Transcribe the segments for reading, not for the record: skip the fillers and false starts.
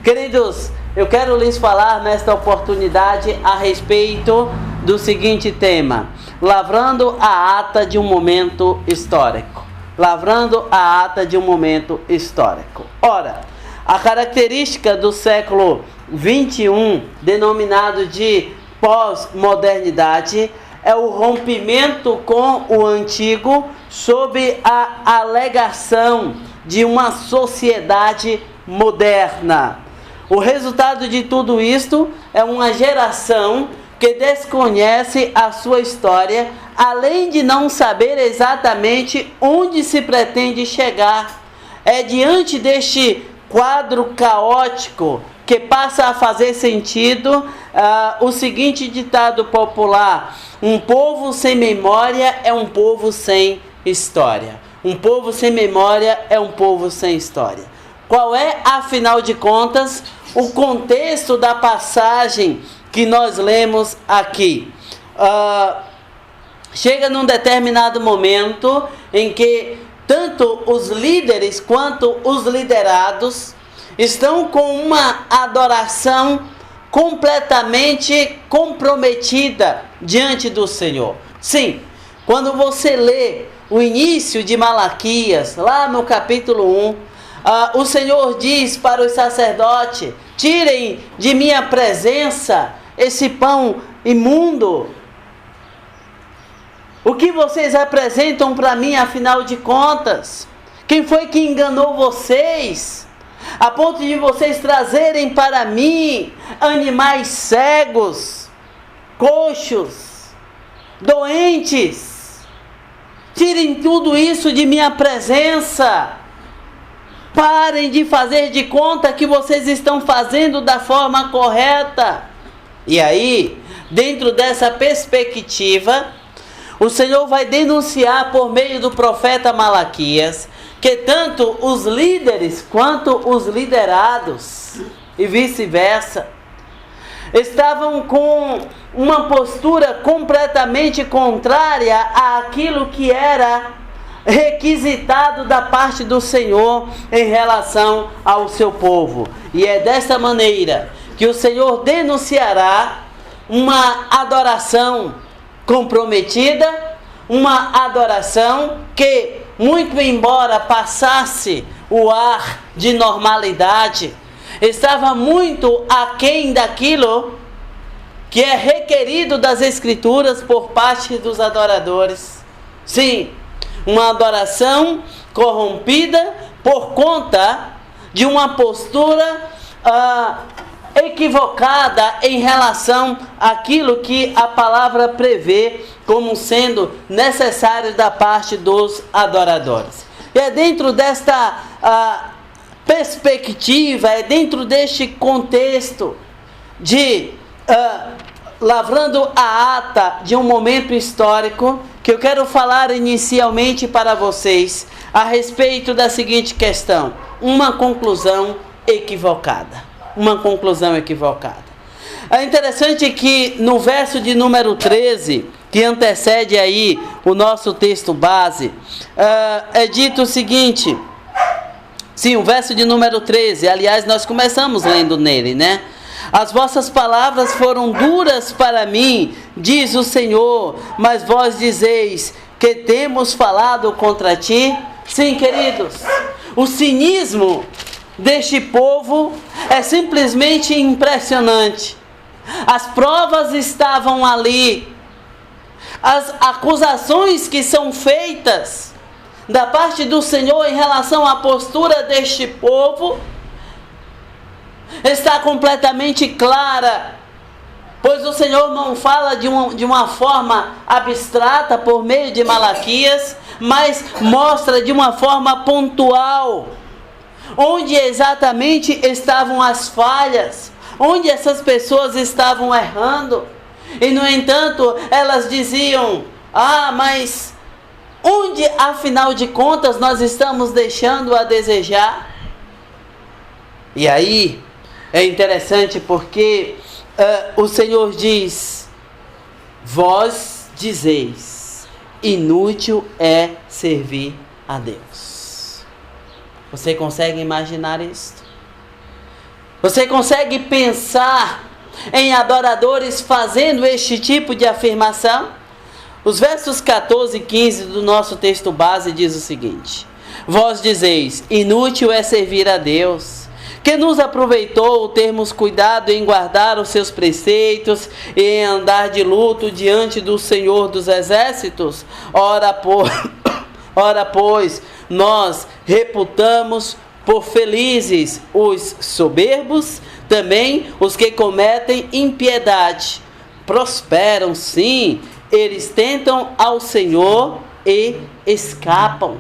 Queridos, eu quero lhes falar nesta oportunidade a respeito do seguinte tema: lavrando a ata de um momento histórico. Lavrando a ata de um momento histórico. Ora, a característica do século 21, denominado de pós-modernidade, é o rompimento com o antigo sob a alegação de uma sociedade moderna. O resultado de tudo isto é uma geração que desconhece a sua história, além de não saber exatamente onde se pretende chegar. É diante deste quadro caótico que passa a fazer sentido o seguinte ditado popular: um povo sem memória é um povo sem história. Um povo sem memória é um povo sem história. Qual é, afinal de contas, o contexto da passagem que nós lemos aqui? Chega num determinado momento em que tanto os líderes quanto os liderados estão com uma adoração completamente comprometida diante do Senhor. Sim, quando você lê o início de Malaquias, lá no capítulo 1, o Senhor diz para os sacerdotes: tirem de minha presença esse pão imundo. O que vocês apresentam para mim, afinal de contas? Quem foi que enganou vocês? A ponto de vocês trazerem para mim animais cegos, coxos, doentes. Tirem tudo isso de minha presença. Parem de fazer de conta que vocês estão fazendo da forma correta. E aí, dentro dessa perspectiva, o Senhor vai denunciar por meio do profeta Malaquias que tanto os líderes quanto os liderados, e vice-versa, estavam com uma postura completamente contrária àquilo que era requisitado da parte do Senhor em relação ao seu povo. E é dessa maneira que o Senhor denunciará uma adoração comprometida, uma adoração que, muito embora passasse o ar de normalidade, estava muito aquém daquilo que é requerido das Escrituras por parte dos adoradores. Sim, uma adoração corrompida por conta de uma postura equivocada em relação àquilo que a palavra prevê como sendo necessário da parte dos adoradores. E é dentro desta perspectiva, é dentro deste contexto de lavrando a ata de um momento histórico que eu quero falar inicialmente para vocês a respeito da seguinte questão: uma conclusão equivocada. Uma conclusão equivocada. É interessante que no verso de número 13, que antecede aí o nosso texto base, é dito o seguinte. Sim, o verso de número 13, aliás, nós começamos lendo nele, né? As vossas palavras foram duras para mim, diz o Senhor, mas vós dizeis que temos falado contra ti. Sim, queridos, o cinismo deste povo é simplesmente impressionante. As provas estavam ali, as acusações que são feitas da parte do Senhor em relação à postura deste povo está completamente clara, pois o Senhor não fala de uma forma abstrata por meio de Malaquias, mas mostra de uma forma pontual onde exatamente estavam as falhas, onde essas pessoas estavam errando. E no entanto elas diziam: mas onde afinal de contas nós estamos deixando a desejar? E aí é interessante porque o Senhor diz: vós dizeis, inútil é servir a Deus. Você consegue imaginar isso? Você consegue pensar em adoradores fazendo este tipo de afirmação? Os versos 14 e 15 do nosso texto base diz o seguinte: vós dizeis, inútil é servir a Deus, que nos aproveitou termos cuidado em guardar os seus preceitos e em andar de luto diante do Senhor dos Exércitos. Ora, pois, nós reputamos por felizes os soberbos, também os que cometem impiedade. Prosperam, sim, eles tentam ao Senhor e escapam.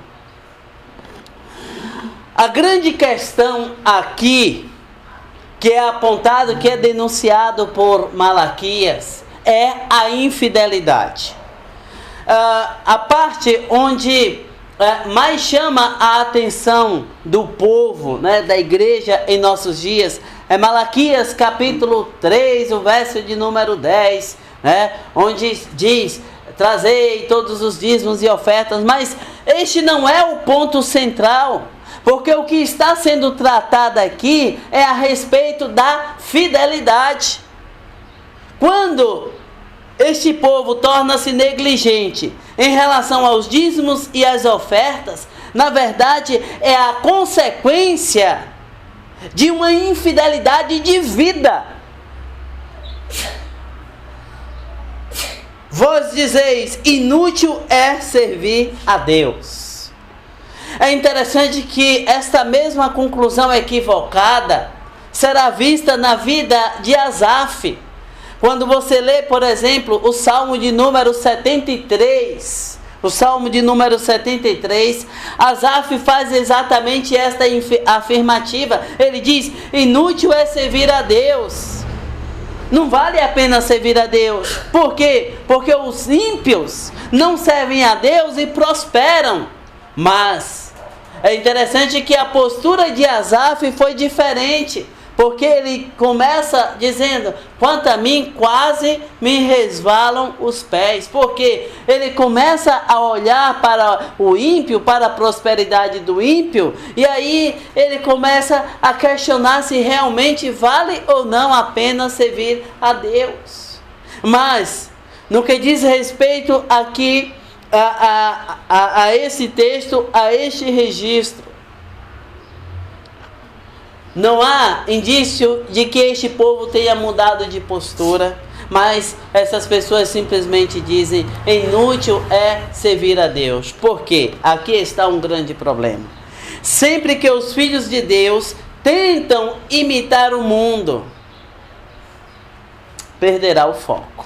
A grande questão aqui, que é apontado, que é denunciado por Malaquias, é a infidelidade. A parte onde mais chama a atenção do povo, né, da igreja em nossos dias, é Malaquias capítulo 3, o verso de número 10, né, onde diz: trazei todos os dízimos e ofertas. Mas este não é o ponto central, porque o que está sendo tratado aqui é a respeito da fidelidade. Quando este povo torna-se negligente em relação aos dízimos e às ofertas, na verdade é a consequência de uma infidelidade de vida. Vós dizeis, inútil é servir a Deus. É interessante que esta mesma conclusão equivocada será vista na vida de Asaf. Quando você lê, por exemplo, o Salmo de número 73, Asaf faz exatamente esta afirmativa. Ele diz, inútil é servir a Deus. Não vale a pena servir a Deus. Por quê? Porque os ímpios não servem a Deus e prosperam. Mas é interessante que a postura de Asaf foi diferente, porque ele começa dizendo, quanto a mim, quase me resvalam os pés. Porque ele começa a olhar para o ímpio, para a prosperidade do ímpio, e aí ele começa a questionar se realmente vale ou não a pena servir a Deus. Mas, no que diz respeito aqui a esse texto, a este registro, não há indício de que este povo tenha mudado de postura, mas essas pessoas simplesmente dizem, inútil é servir a Deus. Por quê? Aqui está um grande problema. Sempre que os filhos de Deus tentam imitar o mundo, perderá o foco.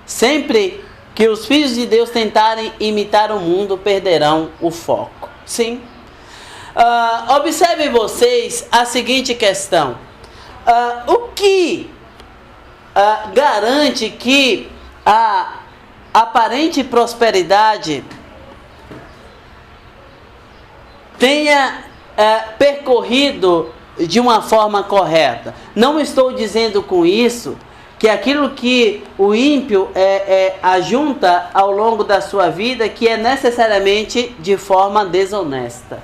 Sempre que os filhos de Deus tentarem imitar o mundo, perderão o foco. Sim. Observem vocês a seguinte questão. O que garante que a aparente prosperidade tenha percorrido de uma forma correta? Não estou dizendo com isso que aquilo que o ímpio ajunta ao longo da sua vida, que é necessariamente de forma desonesta.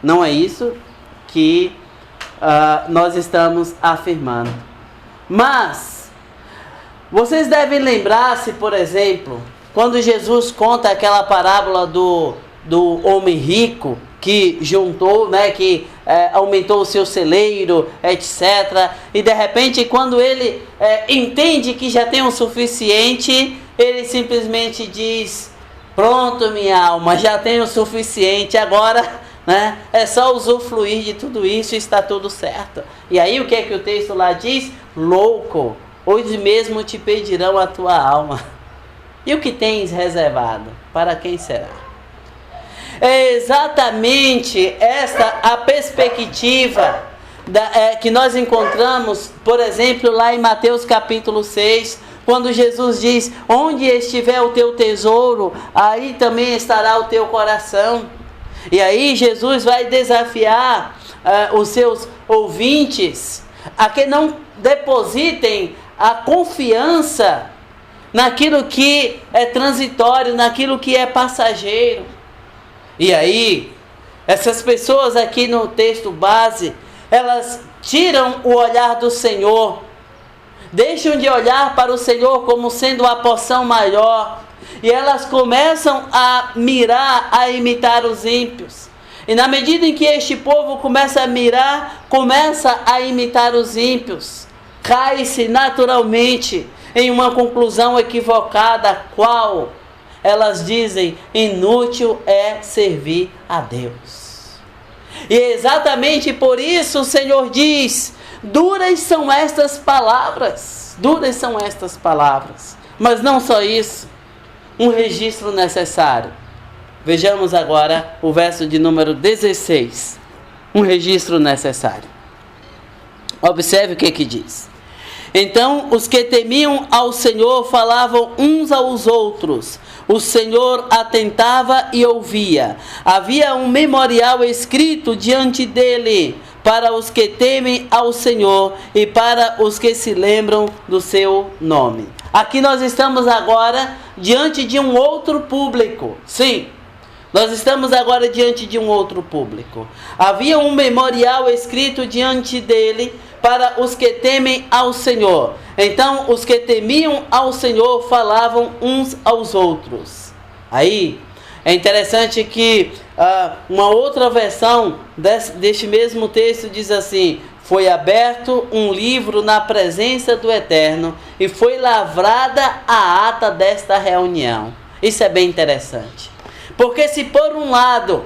Não é isso que nós estamos afirmando. Mas vocês devem lembrar-se, por exemplo, quando Jesus conta aquela parábola do homem rico que juntou, né, que aumentou o seu celeiro, etc. E de repente, quando ele entende que já tem o suficiente, ele simplesmente diz, pronto, minha alma, já tenho o suficiente, agora, né, é só usufruir de tudo isso e está tudo certo. E aí o que é que o texto lá diz? Louco, hoje mesmo te pedirão a tua alma. E o que tens reservado? Para quem será? É exatamente esta a perspectiva que nós encontramos, por exemplo, lá em Mateus capítulo 6, quando Jesus diz, onde estiver o teu tesouro, aí também estará o teu coração. E aí Jesus vai desafiar os seus ouvintes a que não depositem a confiança naquilo que é transitório, naquilo que é passageiro. E aí, essas pessoas aqui no texto base, elas tiram o olhar do Senhor, deixam de olhar para o Senhor como sendo a porção maior, e elas começam a mirar, a imitar os ímpios. E na medida em que este povo começa a mirar, começa a imitar os ímpios, cai-se naturalmente em uma conclusão equivocada, a qual elas dizem: inútil é servir a Deus. E exatamente por isso o Senhor diz: duras são estas palavras, duras são estas palavras. Mas não só isso, um registro necessário. Vejamos agora o verso de número 16. Um registro necessário. Observe o que diz. Então os que temiam ao Senhor falavam uns aos outros. O Senhor atentava e ouvia. Havia um memorial escrito diante dele para os que temem ao Senhor e para os que se lembram do seu nome. Aqui nós estamos agora diante de um outro público. Sim, nós estamos agora diante de um outro público. Havia um memorial escrito diante dele para os que temem ao Senhor. Então, os que temiam ao Senhor falavam uns aos outros. Aí, é interessante que uma outra versão deste mesmo texto diz assim: foi aberto um livro na presença do Eterno e foi lavrada a ata desta reunião. Isso é bem interessante. Porque se por um lado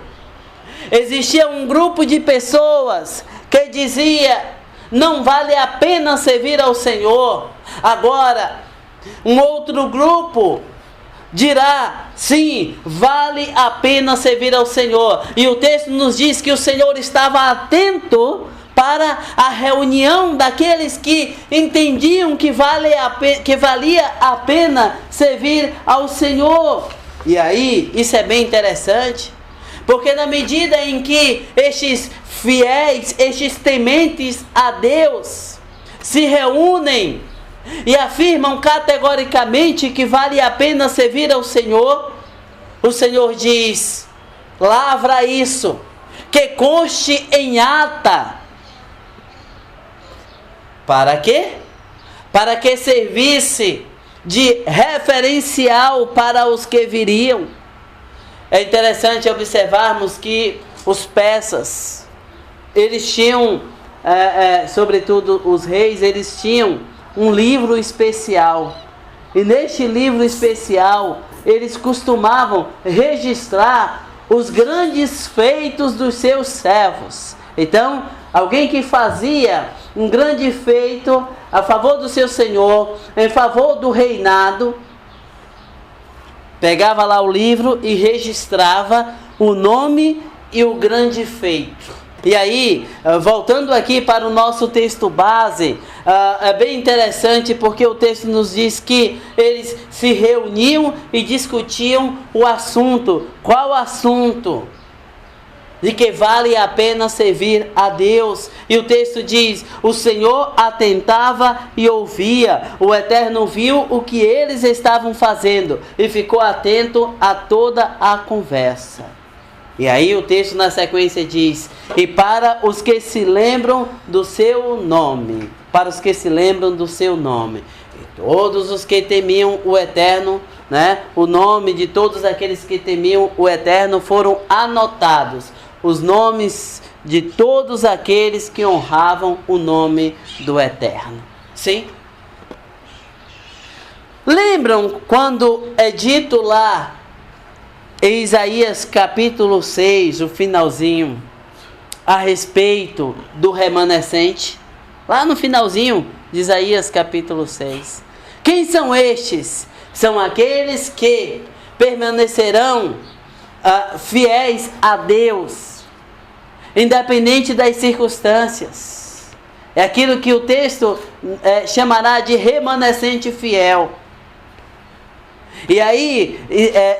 existia um grupo de pessoas que dizia: não vale a pena servir ao Senhor, agora um outro grupo dirá: sim, vale a pena servir ao Senhor. E o texto nos diz que o Senhor estava atento para a reunião daqueles que entendiam que valia a pena servir ao Senhor. E aí, isso é bem interessante, porque na medida em que estes fiéis, estes tementes a Deus, se reúnem e afirmam categoricamente que vale a pena servir ao Senhor, o Senhor diz: lavra isso, que conste em ata. Para quê? Para que servisse de referencial para os que viriam. É interessante observarmos que os persas, eles tinham, sobretudo os reis, eles tinham um livro especial. E neste livro especial, eles costumavam registrar os grandes feitos dos seus servos. Então, alguém que fazia um grande feito a favor do seu senhor, em favor do reinado, pegava lá o livro e registrava o nome e o grande feito. E aí, voltando aqui para o nosso texto base, é bem interessante porque o texto nos diz que eles se reuniam e discutiam o assunto. Qual assunto? De que vale a pena servir a Deus. E o texto diz: o Senhor atentava e ouvia. O Eterno viu o que eles estavam fazendo e ficou atento a toda a conversa. E aí o texto na sequência diz: e para os que se lembram do seu nome. Para os que se lembram do seu nome. E todos os que temiam o Eterno, o nome de todos aqueles que temiam o Eterno foram anotados. Os nomes de todos aqueles que honravam o nome do Eterno. Sim? Lembram quando é dito lá em Isaías capítulo 6, o finalzinho, a respeito do remanescente? Lá no finalzinho de Isaías capítulo 6. Quem são estes? São aqueles que permanecerão fiéis a Deus, independente das circunstâncias. É aquilo que o texto chamará de remanescente fiel. E aí,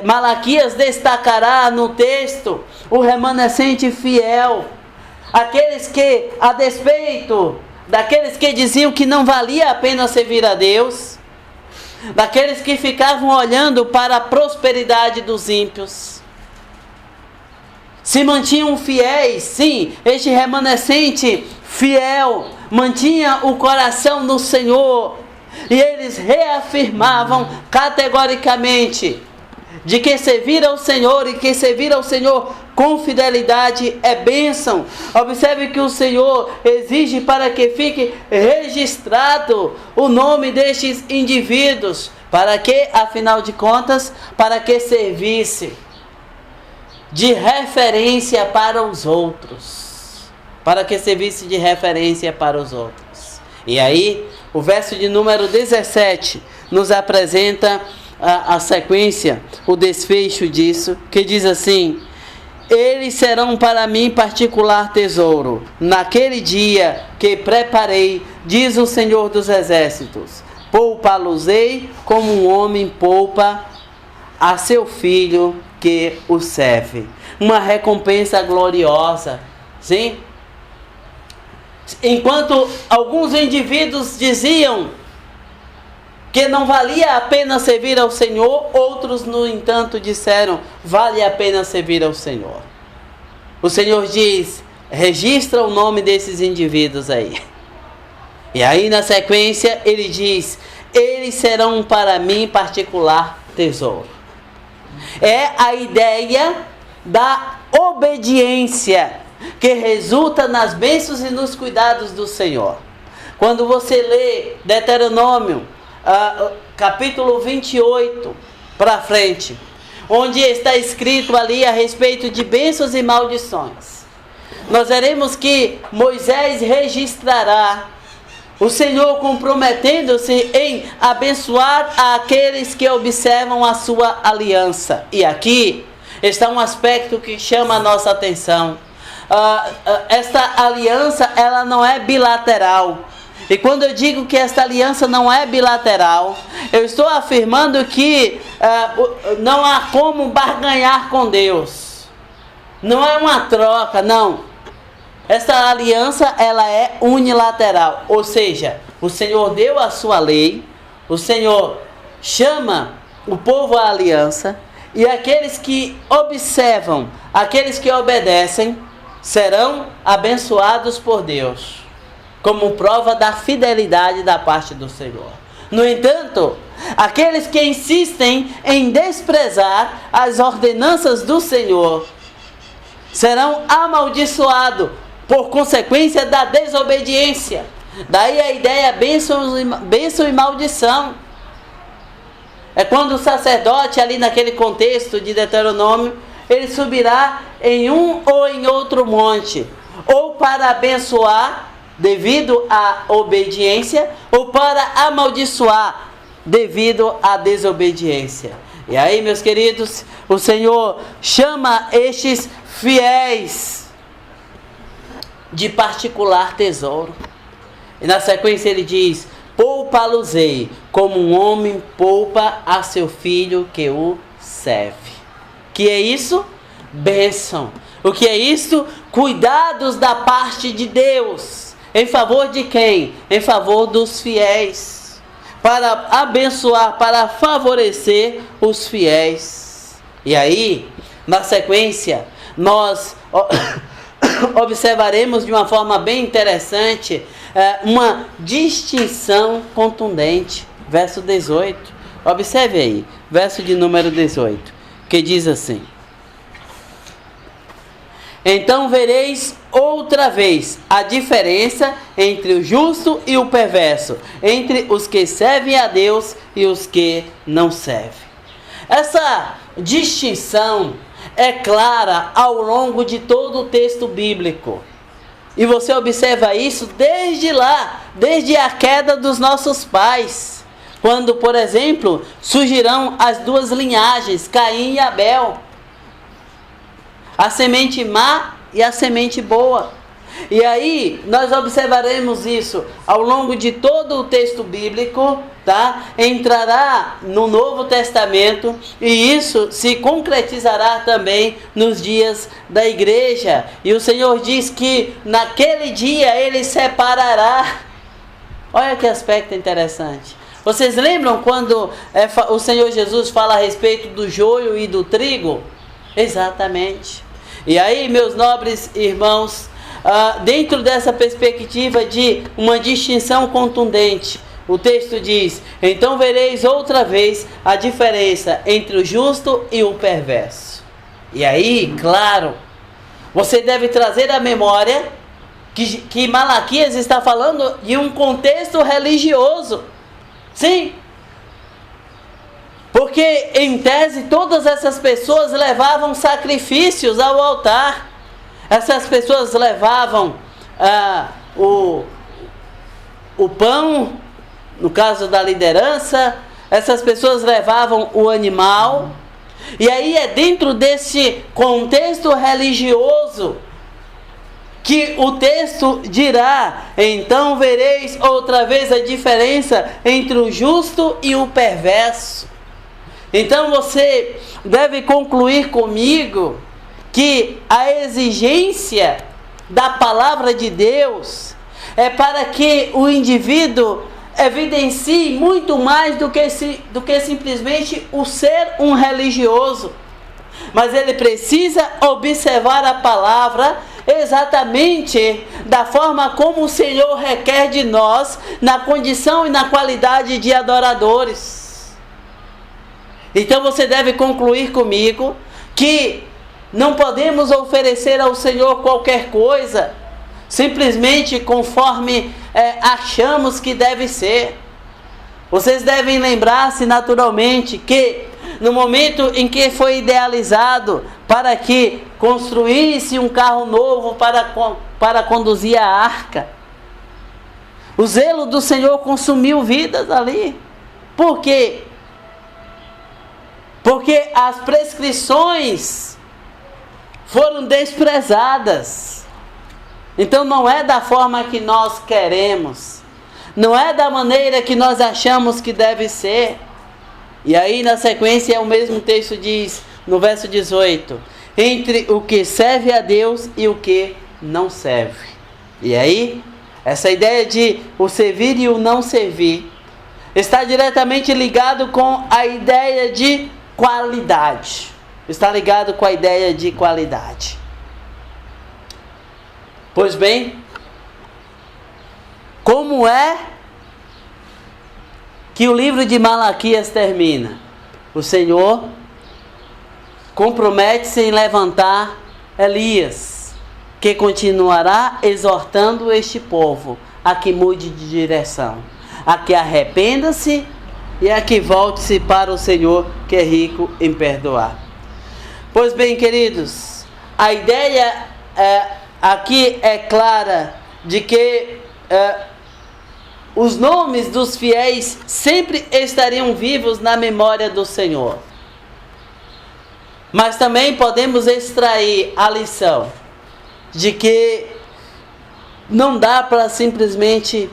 Malaquias destacará no texto o remanescente fiel. Aqueles que, a despeito daqueles que diziam que não valia a pena servir a Deus, daqueles que ficavam olhando para a prosperidade dos ímpios, se mantinham fiéis, sim, este remanescente fiel mantinha o coração no Senhor, e eles reafirmavam categoricamente de que servir ao Senhor e que servir ao Senhor com fidelidade é bênção. Observe que o Senhor exige para que fique registrado o nome destes indivíduos. Para que, afinal de contas, para que servisse de referência para os outros. Para que servisse de referência para os outros. E aí, o verso de número 17 nos apresenta a sequência, o desfecho disso, que diz assim: eles serão para mim particular tesouro, naquele dia que preparei, diz o Senhor dos Exércitos. Poupa-los-ei como um homem poupa a seu filho que o serve. Uma recompensa gloriosa, sim? Enquanto alguns indivíduos diziam que não valia a pena servir ao Senhor, outros, no entanto, disseram: vale a pena servir ao Senhor. O Senhor diz: registra o nome desses indivíduos aí. E aí, na sequência, ele diz: eles serão para mim particular tesouro. É a ideia da obediência que resulta nas bênçãos e nos cuidados do Senhor. Quando você lê Deuteronômio, capítulo 28 para frente, onde está escrito ali a respeito de bênçãos e maldições, nós veremos que Moisés registrará o Senhor comprometendo-se em abençoar aqueles que observam a sua aliança. E aqui está um aspecto que chama a nossa atenção. Esta aliança, ela não é bilateral. E quando eu digo que esta aliança não é bilateral, eu estou afirmando que não há como barganhar com Deus. Não é uma troca, não. Esta aliança, ela é unilateral. Ou seja, o Senhor deu a sua lei, o Senhor chama o povo à aliança, e aqueles que observam, aqueles que obedecem, serão abençoados por Deus, como prova da fidelidade da parte do Senhor. No entanto, aqueles que insistem em desprezar as ordenanças do Senhor serão amaldiçoados por consequência da desobediência. Daí a ideia bênção e maldição. É quando o sacerdote, ali naquele contexto de Deuteronômio, ele subirá em um ou em outro monte, ou para abençoar devido à obediência, ou para amaldiçoar devido à desobediência. E aí, meus queridos, o Senhor chama estes fiéis de particular tesouro. E na sequência ele diz: poupa-los-ei como um homem poupa a seu filho que o serve. Que é isso? Bênção. O que é isso? Cuidados da parte de Deus. Em favor de quem? Em favor dos fiéis. Para abençoar, para favorecer os fiéis. E aí, na sequência, nós observaremos de uma forma bem interessante uma distinção contundente. Verso 18. Observe aí, verso de número 18, que diz assim: então vereis outra vez a diferença entre o justo e o perverso, entre os que servem a Deus e os que não servem. Essa distinção é clara ao longo de todo o texto bíblico. E você observa isso desde lá, desde a queda dos nossos pais. Quando, por exemplo, surgirão as duas linhagens, Caim e Abel. A semente má e a semente boa. E aí, nós observaremos isso ao longo de todo o texto bíblico, tá? Entrará no Novo Testamento e isso se concretizará também nos dias da igreja. E o Senhor diz que naquele dia Ele separará. Olha que aspecto interessante. Vocês lembram quando o Senhor Jesus fala a respeito do joio e do trigo? Exatamente. E aí, meus nobres irmãos, dentro dessa perspectiva de uma distinção contundente, o texto diz: então vereis outra vez a diferença entre o justo e o perverso. E aí, claro, você deve trazer à memória que Malaquias está falando de um contexto religioso. Sim. Porque, em tese, todas essas pessoas levavam sacrifícios ao altar. Essas pessoas levavam o pão, no caso da liderança. Essas pessoas levavam o animal. E aí é dentro desse contexto religioso que o texto dirá: então vereis outra vez a diferença entre o justo e o perverso. Então você deve concluir comigo que a exigência da palavra de Deus é para que o indivíduo evidencie muito mais do que simplesmente o ser um religioso. Mas ele precisa observar a palavra exatamente da forma como o Senhor requer de nós, na condição e na qualidade de adoradores. Então você deve concluir comigo que não podemos oferecer ao Senhor qualquer coisa, simplesmente conforme achamos que deve ser. Vocês devem lembrar-se naturalmente que no momento em que foi idealizado para que construísse um carro novo para conduzir a arca, o zelo do Senhor consumiu vidas ali. Por quê? Porque as prescrições foram desprezadas. Então não é da forma que nós queremos, não é da maneira que nós achamos que deve ser. E aí na sequência o mesmo texto diz, no verso 18: entre o que serve a Deus e o que não serve. E aí, essa ideia de o servir e o não servir está diretamente ligado com a ideia de qualidade. Está ligado com a ideia de qualidade. Pois bem, como é que o livro de Malaquias termina? O Senhor compromete-se em levantar Elias, que continuará exortando este povo a que mude de direção, a que arrependa-se e a que volte-se para o Senhor, que é rico em perdoar. Pois bem, queridos, a ideia aqui é clara de que os nomes dos fiéis sempre estariam vivos na memória do Senhor. Mas também podemos extrair a lição de que não dá para simplesmente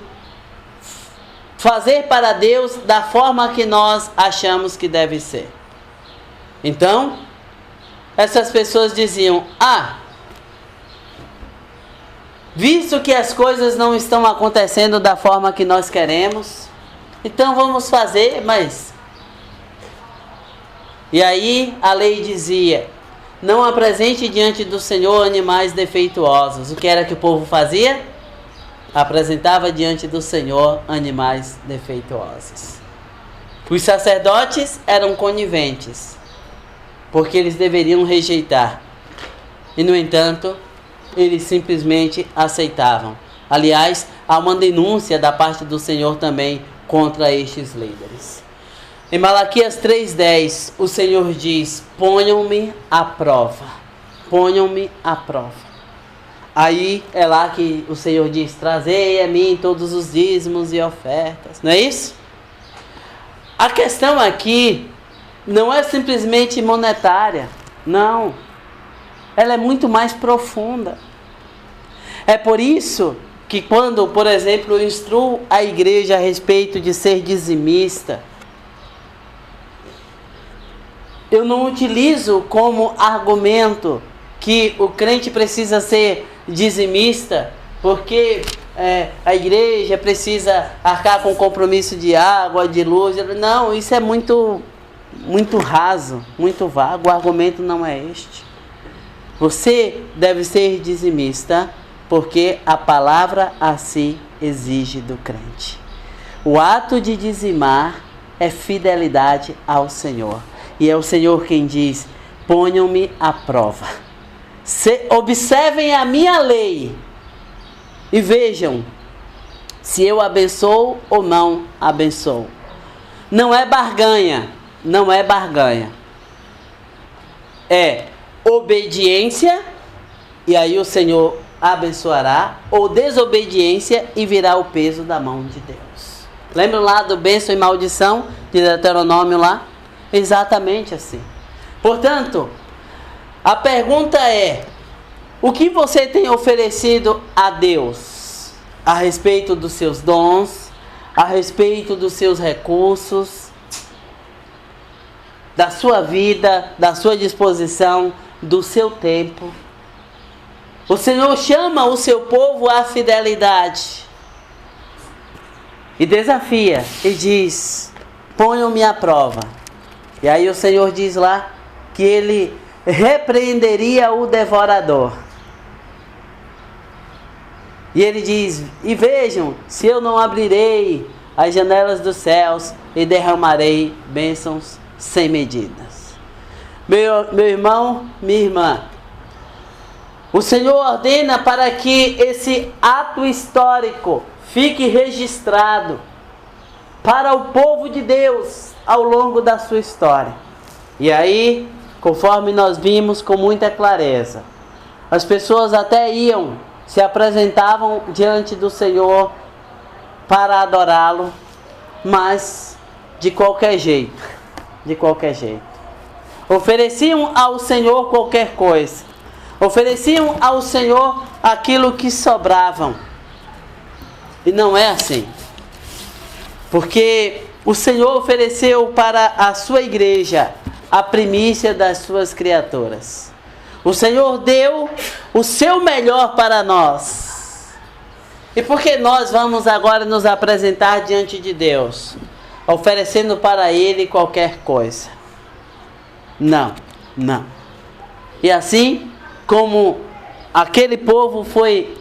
fazer para Deus da forma que nós achamos que deve ser. Então, essas pessoas diziam: visto que as coisas não estão acontecendo da forma que nós queremos, então vamos fazer, mas... E aí a lei dizia: não apresente diante do Senhor animais defeituosos. O que era que o povo fazia? Apresentava diante do Senhor animais defeituosos. Os sacerdotes eram coniventes, porque eles deveriam rejeitar. E no entanto, eles simplesmente aceitavam. Aliás, há uma denúncia da parte do Senhor também contra estes líderes. Em Malaquias 3:10, o Senhor diz: ponham-me à prova. Ponham-me à prova. Aí é lá que o Senhor diz: trazei a mim todos os dízimos e ofertas. Não é isso? A questão aqui não é simplesmente monetária. Não. Ela é muito mais profunda. É por isso que quando, por exemplo, eu instruo a igreja a respeito de ser dizimista, eu não utilizo como argumento que o crente precisa ser dizimista porque a igreja precisa arcar com compromisso de água, de luz. Não, isso é muito raso, muito vago. O argumento não é este. Você deve ser dizimista, porque a palavra assim exige do crente. O ato de dizimar é fidelidade ao Senhor. E é o Senhor quem diz: ponham-me à prova. Observem a minha lei e vejam se eu abençoo ou não abençoo. Não é barganha, não é barganha. É obediência, e aí o Senhor abençoará, ou desobediência e virá o peso da mão de Deus. Lembram lá do bênção e maldição de Deuteronômio lá? Exatamente assim. Portanto, a pergunta é: o que você tem oferecido a Deus a respeito dos seus dons, a respeito dos seus recursos, da sua vida, da sua disposição, do seu tempo? O Senhor chama o seu povo à fidelidade e desafia e diz: ponham-me à prova. E aí o Senhor diz lá que Ele repreenderia o devorador. E Ele diz: e vejam, se eu não abrirei as janelas dos céus e derramarei bênçãos sem medidas. Meu irmão, minha irmã, o Senhor ordena para que esse ato histórico fique registrado para o povo de Deus ao longo da sua história. E aí, conforme nós vimos com muita clareza, as pessoas até iam, se apresentavam diante do Senhor para adorá-lo, mas de qualquer jeito, ofereciam ao Senhor qualquer coisa, ofereciam ao Senhor aquilo que sobravam. E não é assim, porque o Senhor ofereceu para a sua igreja a primícia das suas criaturas. O Senhor deu o seu melhor para nós. E por que nós vamos agora nos apresentar diante de Deus, oferecendo para Ele qualquer coisa? Não. E assim como aquele povo foi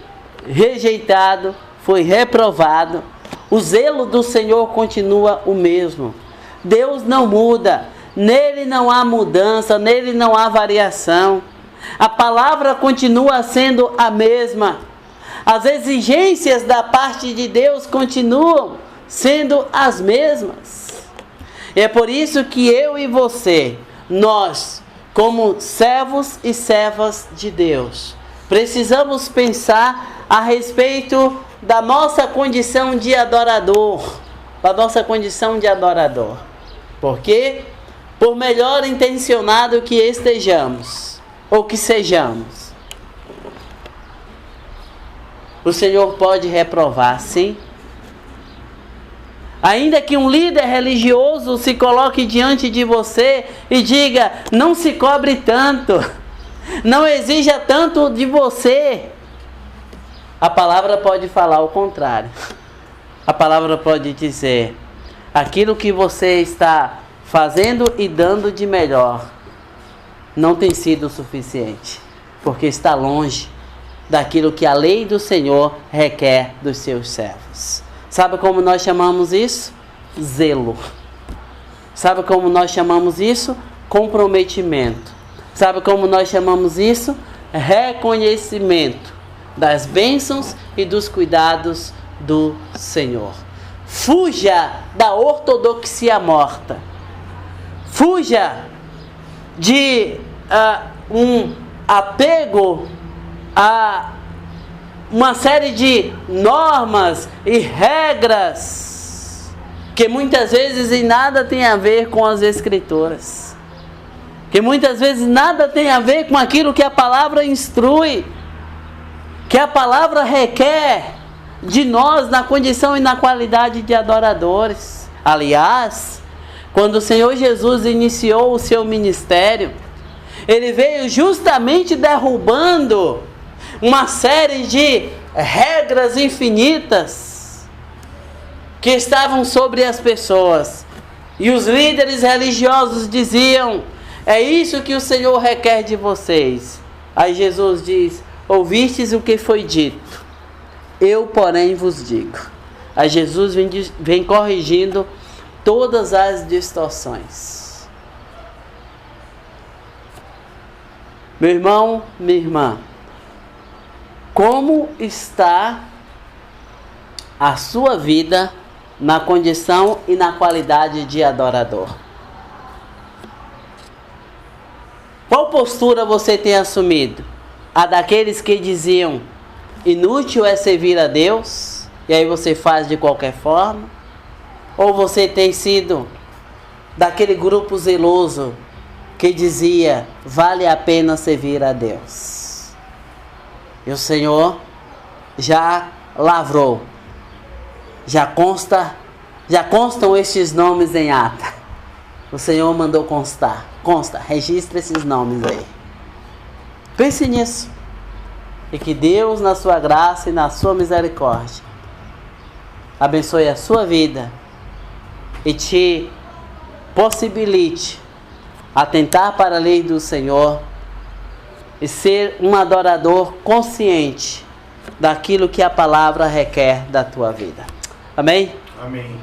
rejeitado, foi reprovado, o zelo do Senhor continua o mesmo. Deus não muda, nele não há mudança, nele não há variação. A palavra continua sendo a mesma. As exigências da parte de Deus continuam sendo as mesmas. E é por isso que eu e você, nós, como servos e servas de Deus, precisamos pensar a respeito da nossa condição de adorador. Porque, por melhor intencionado que estejamos, ou que sejamos, o Senhor pode reprovar, sim. Ainda que um líder religioso se coloque diante de você e diga: não se cobre tanto, não exija tanto de você. A palavra pode falar o contrário. A palavra pode dizer: aquilo que você está fazendo e dando de melhor não tem sido suficiente, porque está longe daquilo que a lei do Senhor requer dos seus servos. Sabe como nós chamamos isso? Zelo. Sabe como nós chamamos isso? Comprometimento. Sabe como nós chamamos isso? Reconhecimento das bênçãos e dos cuidados do Senhor. Fuja da ortodoxia morta. Fuja de um apego a uma série de normas e regras que muitas vezes em nada tem a ver com as Escrituras, que muitas vezes nada tem a ver com aquilo que a palavra instrui, que a palavra requer de nós na condição e na qualidade de adoradores. Aliás, quando o Senhor Jesus iniciou o seu ministério, Ele veio justamente derrubando uma série de regras infinitas que estavam sobre as pessoas. E os líderes religiosos diziam: é isso que o Senhor requer de vocês. Aí Jesus diz: ouvistes o que foi dito, eu porém vos digo. Aí Jesus vem corrigindo todas as distorções. Meu irmão, minha irmã, como está a sua vida na condição e na qualidade de adorador? Qual postura você tem assumido? A daqueles que diziam: inútil é servir a Deus, e aí você faz de qualquer forma? Ou você tem sido daquele grupo zeloso que dizia: vale a pena servir a Deus? E o Senhor já lavrou, já constam estes nomes em ata. O Senhor mandou consta, registra esses nomes aí. Pense nisso. E que Deus, na sua graça e na sua misericórdia, abençoe a sua vida e te possibilite atentar para a lei do Senhor e ser um adorador consciente daquilo que a palavra requer da tua vida. Amém? Amém.